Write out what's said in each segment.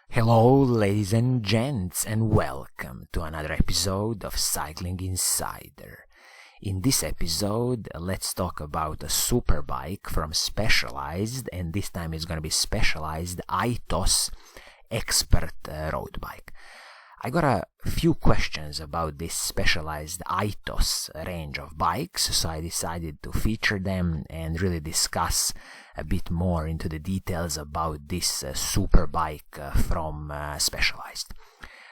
Hello, ladies and gents, and welcome to another episode of Cycling Insider. In this episode, let's talk about a super bike from Specialized, and this time it's going to be Specialized Aethos Expert road bike. I got a few questions about this Specialized Aethos range of bikes, so I decided to feature them and really discuss a bit more into the details about this super bike from Specialized.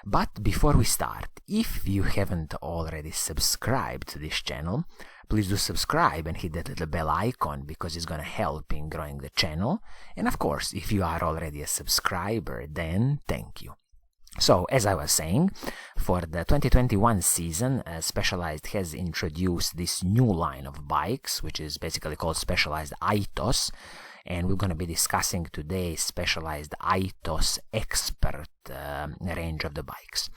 But before we start, if you haven't already subscribed to this channel, please do subscribe and hit that little bell icon because it's going to help in growing the channel. And of course, if you are already a subscriber, then thank you. So, as I was saying, for the 2021 season, Specialized has introduced this new line of bikes, which is basically called Specialized Aethos, and we're going to be discussing today Specialized Aethos Expert range of the bikes.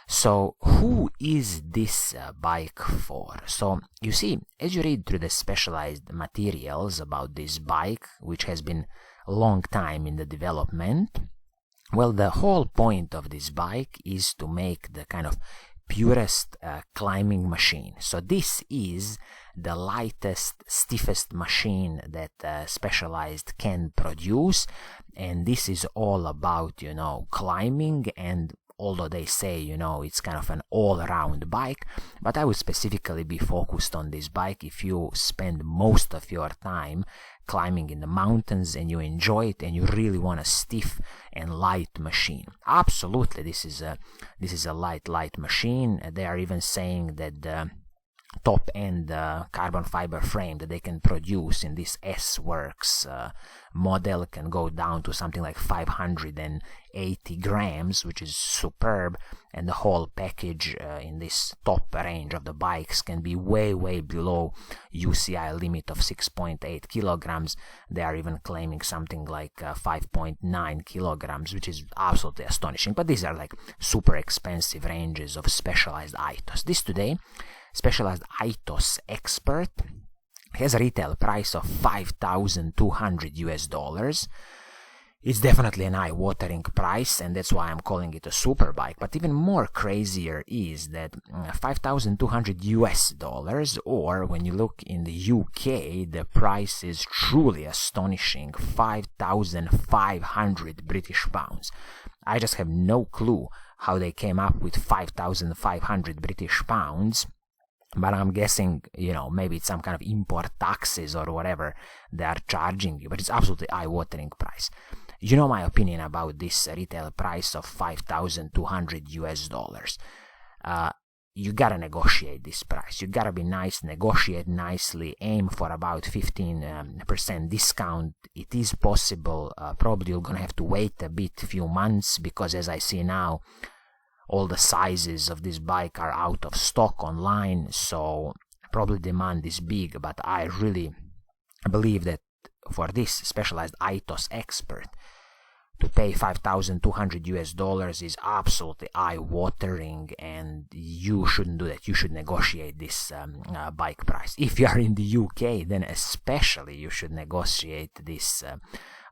So, who is this bike for? So, you see, as you read through the Specialized materials about this bike, which has been a long time in the development, well, the whole point of this bike is to make the kind of purest climbing machine. So this is the lightest, stiffest machine that Specialized can produce, and this is all about, climbing. And although they say, it's kind of an all-around bike, but I would specifically be focused on this bike if you spend most of your time climbing in the mountains and you enjoy it and you really want a stiff and light machine. Absolutely, this is a light machine. They are even saying that the top end carbon fiber frame that they can produce in this S-Works model can go down to something like 580 grams, which is superb, and the whole package in this top range of the bikes can be way below UCI limit of 6.8 kilograms. They are even claiming something like 5.9 kilograms, which is absolutely astonishing, but these are like super expensive ranges of Specialized Aethos. This today, Specialized Aethos Expert, has a retail price of $5,200. It's definitely an eye-watering price, and that's why I'm calling it a super bike. But even more crazier is that $5,200, or when you look in the UK, the price is truly astonishing, 5,500 British pounds. I just have no clue how they came up with 5,500 British pounds. But I'm guessing, maybe it's some kind of import taxes or whatever they are charging you. But it's absolutely eye-watering price. You know my opinion about this retail price of $5,200. You gotta negotiate this price. You gotta be nice, negotiate nicely, aim for about 15% discount. It is possible. Probably you're gonna have to wait a few months, because as I see now, all the sizes of this bike are out of stock online, so probably demand is big. But I really believe that for this Specialized Aethos Expert, to pay $5,200 is absolutely eye-watering, and you shouldn't do that. You should negotiate this bike price. If you are in the UK, then especially you should negotiate this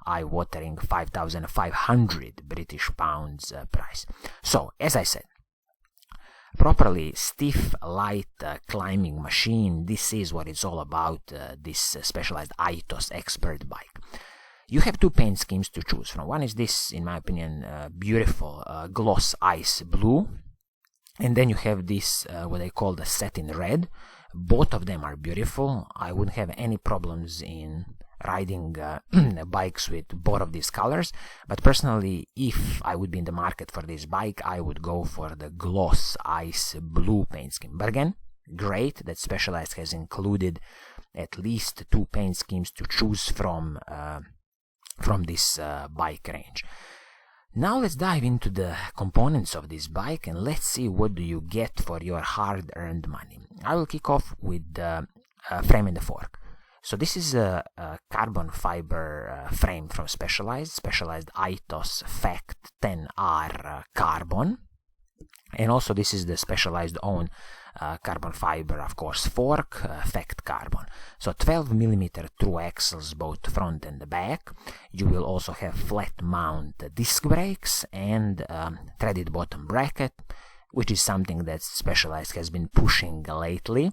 eye-watering 5,500 British pounds price. So, as I said, properly stiff, light climbing machine. This is what it's all about, this Specialized Aethos Expert bike. You have two paint schemes to choose from. One is this, in my opinion, beautiful gloss ice blue, and then you have this, what they call the satin red. Both of them are beautiful. I wouldn't have any problems in riding bikes with both of these colors, but personally, if I would be in the market for this bike, I would go for the gloss ice blue paint scheme. But again, great that Specialized has included at least two paint schemes to choose from this bike range. Now let's dive into the components of this bike and let's see what do you get for your hard-earned money. I will kick off with the frame and the fork. So this is a carbon fiber frame from Specialized Aethos Fact 10R Carbon. And also this is the Specialized own carbon fiber, of course, fork, fact carbon. So 12mm through axles, both front and the back. You will also have flat mount disc brakes and threaded bottom bracket, which is something that Specialized has been pushing lately.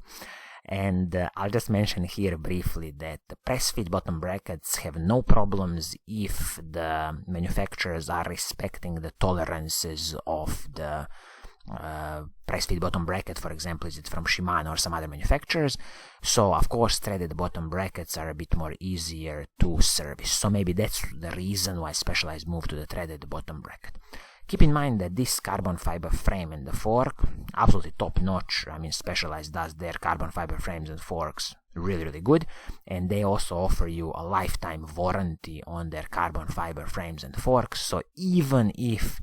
And I'll just mention here briefly that the press fit bottom brackets have no problems if the manufacturers are respecting the tolerances of the press fit bottom bracket. For example, is it from Shimano or some other manufacturers? So of course threaded bottom brackets are a bit more easier to service, so maybe that's the reason why Specialized moved to the threaded bottom bracket. Keep in mind that this carbon fiber frame and the fork, absolutely top notch. I mean, Specialized does their carbon fiber frames and forks really good, and they also offer you a lifetime warranty on their carbon fiber frames and forks. So even if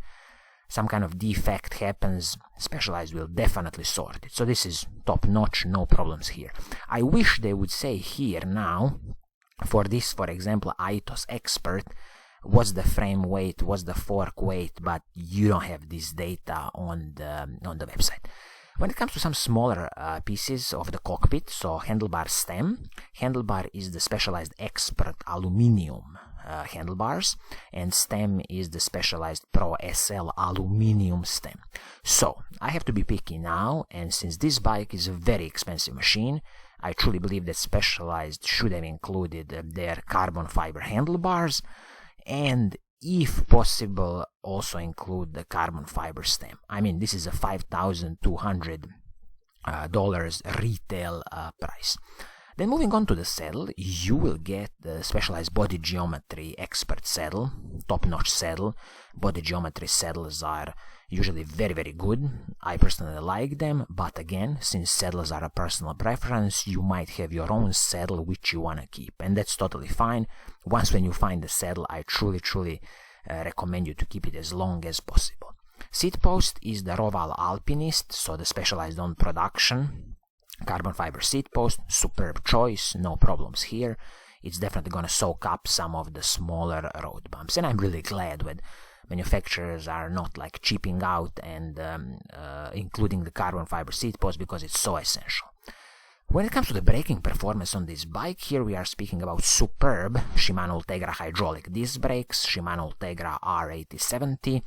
some kind of defect happens, Specialized will definitely sort it. So this is top notch, no problems here. I wish they would say here now, for this, for example, Aethos Expert, what's the frame weight, what's the fork weight, but you don't have this data on the website. When it comes to some smaller pieces of the cockpit, so handlebar stem, handlebar is the Specialized Expert aluminum handlebars, and stem is the Specialized Pro SL aluminum stem. So I have to be picky now, and since this bike is a very expensive machine, I truly believe that Specialized should have included their carbon fiber handlebars, and if possible also include the carbon fiber stem. I mean, this is a $5,200 retail price. Then moving on to the saddle, you will get the Specialized Body Geometry Expert saddle, top-notch saddle. Body geometry saddles are usually very good. I personally like them, but again, since saddles are a personal preference, you might have your own saddle which you want to keep, and that's totally fine. Once when you find the saddle, I truly recommend you to keep it as long as possible. Seat post is the Roval Alpinist, so the Specialized on production carbon fiber seat post, superb choice, no problems here. It's definitely going to soak up some of the smaller road bumps, and I'm really glad when manufacturers are not like cheaping out and including the carbon fiber seat post, because it's so essential. When it comes to the braking performance on this bike, here we are speaking about superb Shimano Ultegra hydraulic disc brakes, Shimano Ultegra R8070.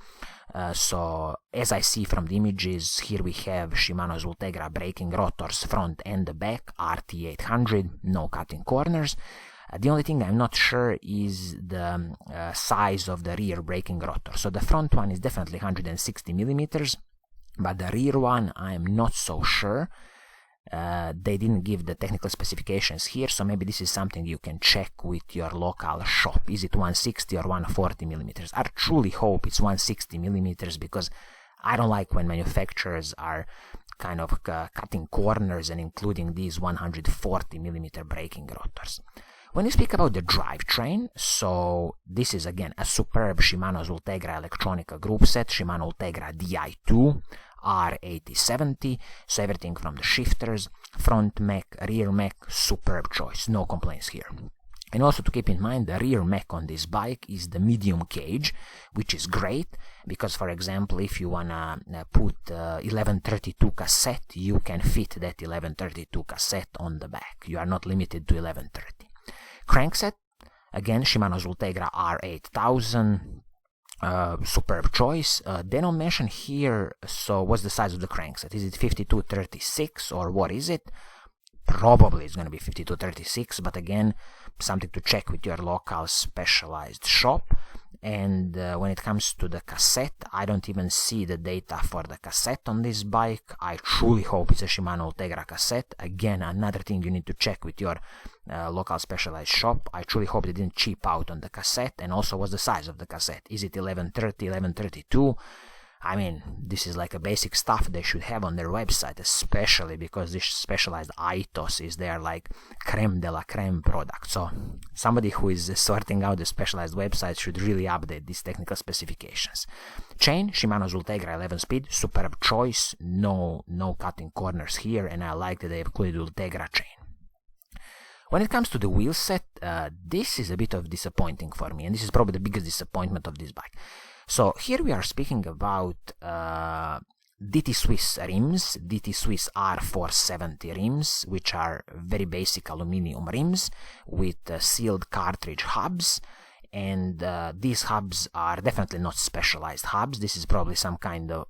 So as I see from the images, here we have Shimano's Ultegra braking rotors front and the back, RT800, no cutting corners. The only thing I'm not sure is the size of the rear braking rotor. So the front one is definitely 160 millimeters, but the rear one I'm not so sure. They didn't give the technical specifications here, so maybe this is something you can check with your local shop. Is it 160 or 140 millimeters? I truly hope it's 160 millimeters, because I don't like when manufacturers are kind of cutting corners and including these 140 millimeter braking rotors. When you speak about the drivetrain, so this is again a superb Shimano's Ultegra Electronica group set, Shimano Ultegra Di2 R8070, so everything from the shifters, front mech, rear mech, superb choice, no complaints here. And also to keep in mind, the rear mech on this bike is the medium cage, which is great, because for example, if you wanna put 1132 cassette, you can fit that 1132 cassette on the back. You are not limited to 1130. Crankset, again Shimano's Ultegra R8000, superb choice. They don't mention here, so what's the size of the crankset? Is it 5236 or what is it? Probably it's going to be 5236, but again, something to check with your local Specialized shop. And when it comes to the cassette, I don't even see the data for the cassette on this bike. I truly hope it's a Shimano Ultegra cassette. Again, another thing you need to check with your local Specialized shop. I truly hope they didn't cheap out on the cassette. And also, what's the size of the cassette? Is it 1130, 1132? I mean, this is like a basic stuff they should have on their website, especially because this Specialized Aethos is their like creme de la creme product. So somebody who is sorting out the Specialized website should really update these technical specifications. Chain, Shimano's Ultegra 11-speed, superb choice, no cutting corners here, and I like that they included Ultegra chain. When it comes to the wheel set, this is a bit of disappointing for me, and this is probably the biggest disappointment of this bike. So here we are speaking about DT Swiss rims, DT Swiss R470 rims, which are very basic aluminum rims with sealed cartridge hubs. And these hubs are definitely not Specialized hubs. This is probably some kind of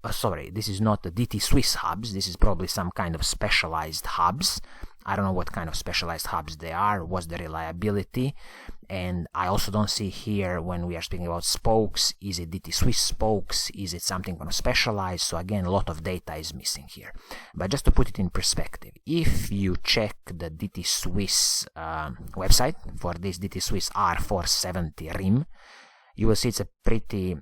this is not the DT Swiss hubs. This is probably some kind of Specialized hubs. I don't know what kind of Specialized hubs they are, what's the reliability, and I also don't see here when we are speaking about spokes, is it DT Swiss spokes, is it something from Specialized? So again, a lot of data is missing here. But just to put it in perspective, if you check the DT Swiss website for this DT Swiss R470 rim, you will see it's a pretty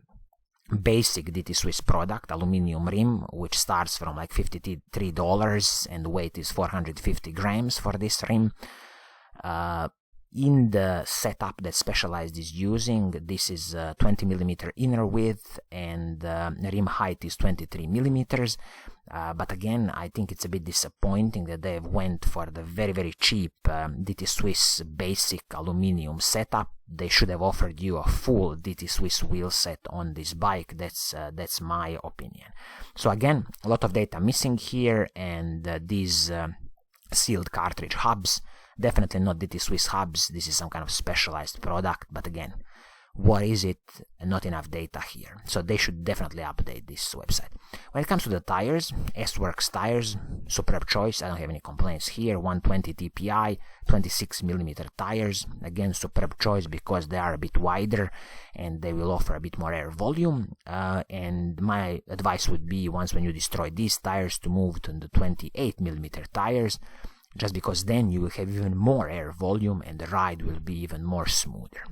basic DT Swiss product, aluminum rim, which starts from like $53 and weight is 450 grams for this rim. In the setup that Specialized is using, this is 20 millimeter inner width and rim height is 23 millimeters. But again, I think it's a bit disappointing that they went for the very, very cheap DT Swiss basic aluminum setup. They should have offered you a full DT Swiss wheel set on this bike. That's my opinion. So again, a lot of data missing here, and these sealed cartridge hubs, definitely not DT Swiss hubs. This is some kind of Specialized product, but again, what is it? Not enough data here. So they should definitely update this website. When it comes to the tires, S-Works tires, superb choice. I don't have any complaints here. 120 TPI, 26 millimeter tires. Again, superb choice because they are a bit wider and they will offer a bit more air volume. And my advice would be, once when you destroy these tires, to move to the 28 millimeter tires, just because then you will have even more air volume and the ride will be even more smoother.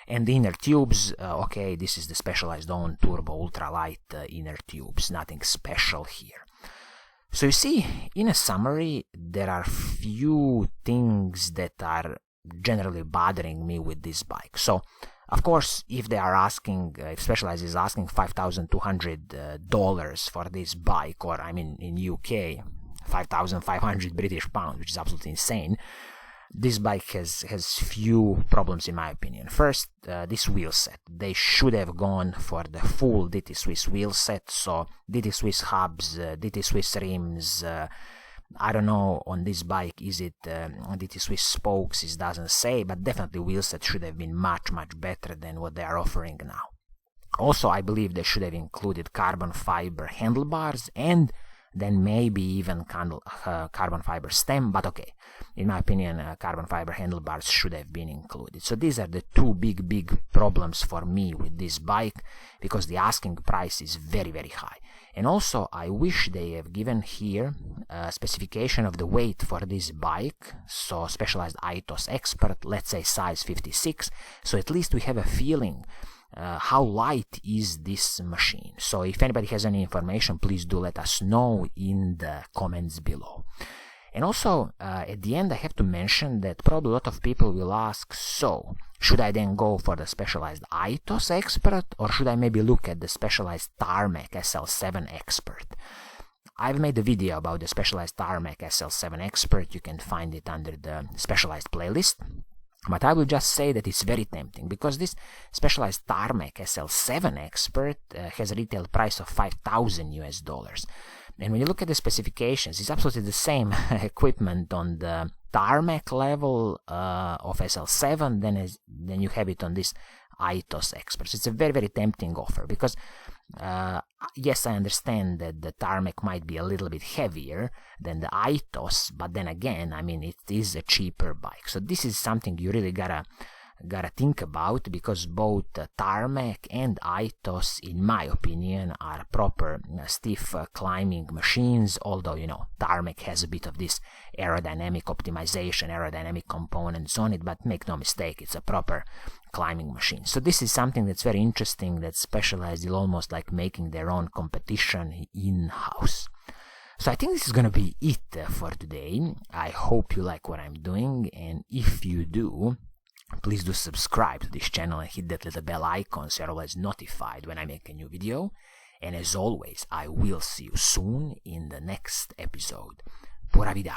And the inner tubes, okay, this is the Specialized own turbo ultralight inner tubes, nothing special here. So you see, in a summary, there are few things that are generally bothering me with this bike. So, of course, if they are asking, if Specialized is asking $5,200 for this bike, or I mean in UK, 5,500 British pounds, which is absolutely insane, this bike has few problems in my opinion. First, this wheel set. They should have gone for the full DT Swiss wheel set, so DT Swiss hubs, DT Swiss rims, I don't know on this bike, is it DT Swiss spokes, it doesn't say, but definitely wheel set should have been much better than what they are offering now. Also, I believe they should have included carbon fiber handlebars and then maybe even carbon fiber stem, but okay, in my opinion, carbon fiber handlebars should have been included. So these are the two big problems for me with this bike, because the asking price is very high. And also, I wish they have given here a specification of the weight for this bike, so Specialized Aethos Expert, let's say size 56, so at least we have a feeling how light is this machine. So if anybody has any information, please do let us know in the comments below. And also, at the end, I have to mention that probably a lot of people will ask, so should I then go for the Specialized Aethos Expert, or should I maybe look at the Specialized Tarmac SL7 Expert? I've made a video about the Specialized Tarmac SL7 Expert. You can find it under the Specialized playlist. But I will just say that it's very tempting, because this Specialized Tarmac SL7 Expert has a retail price of $5,000 US. And when you look at the specifications, it's absolutely the same equipment on the Tarmac level of SL7 than you have it on this Aethos Expert. So it's a very tempting offer, because yes, I understand that the Tarmac might be a little bit heavier than the Aethos, but then again, I mean, it is a cheaper bike. So this is something you really gotta think about, because both Tarmac and Aethos, in my opinion, are proper stiff climbing machines, although, you know, Tarmac has a bit of this aerodynamic optimization, aerodynamic components on it, but make no mistake, it's a proper climbing machine. So this is something that's very interesting, that Specialized is almost like making their own competition in-house. So I think this is gonna be it for today. I hope you like what I'm doing, and if you do, please do subscribe to this channel and hit that little bell icon so you're always notified when I make a new video. And as always, I will see you soon in the next episode. Pura Vida.